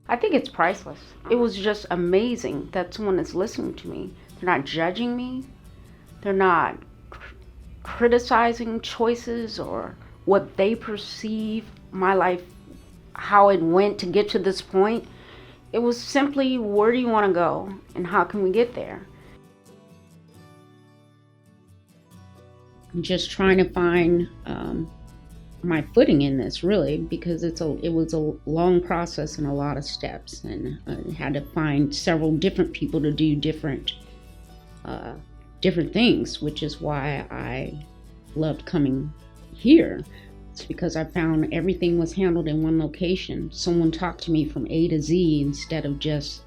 I think it's priceless. It was just amazing that someone is listening to me. They're not judging me. They're not criticizing choices or what they perceive my life, how it went to get to this point. It was simply, where do you want to go and how can we get there? I'm just trying to find my footing in this, really, because it was a long process and a lot of steps, and I had to find several different people to do different things, which is why I loved coming here. It's because I found everything was handled in one location. Someone talked to me from A to Z instead of just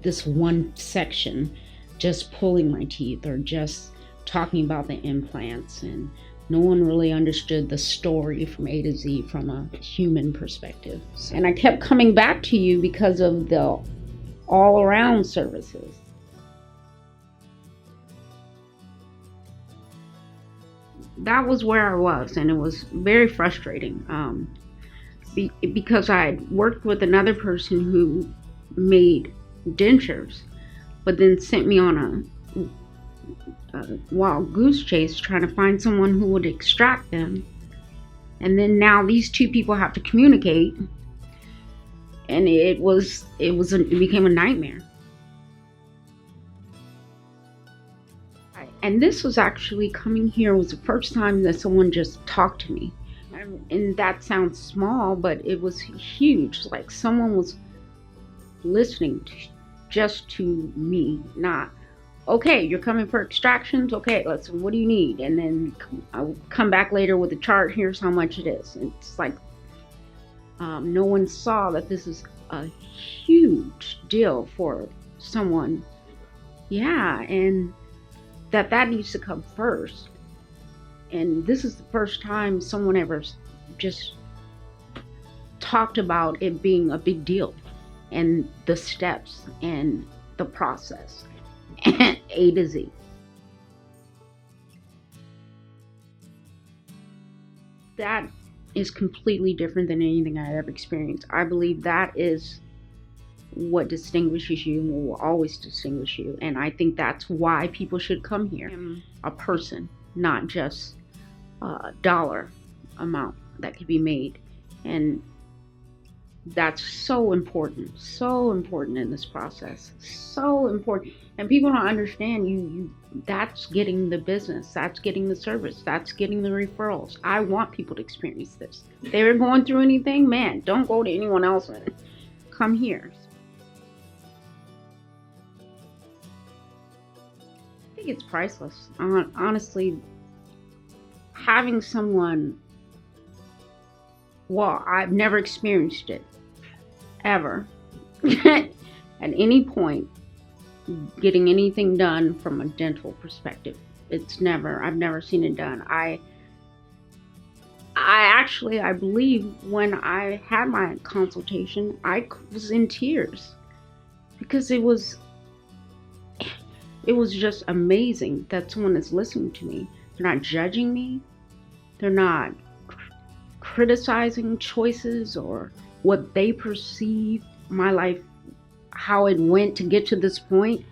this one section, just pulling my teeth or just talking about the implants, and no one really understood the story from A to Z from a human perspective. And I kept coming back to you because of the all-around services. That was where I was, and it was very frustrating because I had worked with another person who made dentures, but then sent me on a wild goose chase trying to find someone who would extract them. And then now these two people have to communicate, and it became a nightmare. And this was actually, coming here was the first time that someone just talked to me. And that sounds small, but it was huge. Like someone was listening just to me, not, okay, you're coming for extractions? Okay, what do you need? And then I'll come back later with a chart, here's how much it is. And it's like, no one saw that this is a huge deal for someone. Yeah, and that needs to come first. And this is the first time someone ever just talked about it being a big deal, and the steps and the process, and A to Z. That is completely different than anything I ever experienced. I believe that is what distinguishes you and will always distinguish you. And I think that's why people should come here. I'm a person, not just a dollar amount that could be made. And that's so important in this process. So important. And people don't understand you that's getting the business, that's getting the service, that's getting the referrals. I want people to experience this. If they're going through anything, man, don't go to anyone else and come here. I think it's priceless. Honestly, having someone, well, I've never experienced it ever at any point, getting anything done from a dental perspective. I've never seen it done. I believe when I had my consultation, I was in tears because it was just amazing that someone is listening to me. They're not judging me. They're not criticizing choices or what they perceive my life, how it went to get to this point.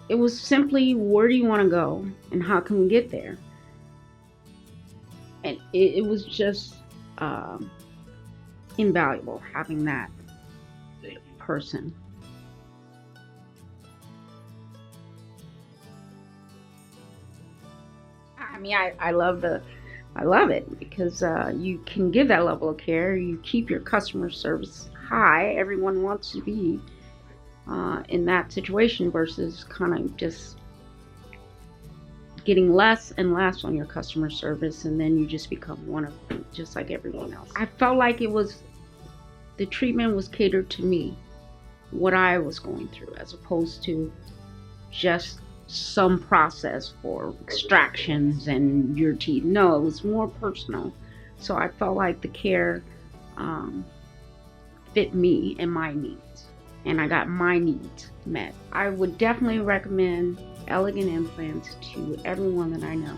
It was simply, where do you want to go and how can we get there? And it was just invaluable having that person. I mean, I love it because you can give that level of care. You keep your customer service high. Everyone wants to be in that situation versus kind of just getting less and less on your customer service, and then you just become one of them, just like everyone else. I felt like the treatment was catered to me, what I was going through, as opposed to just some process for extractions and your teeth. No, it was more personal. So I felt like the care fit me and my needs, and I got my needs met. I would definitely recommend Elegant Implants to everyone that I know.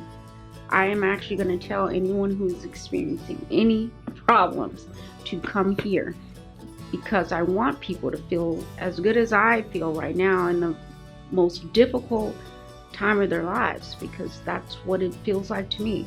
I am actually going to tell anyone who's experiencing any problems to come here because I want people to feel as good as I feel right now in the most difficult time of their lives, because that's what it feels like to me.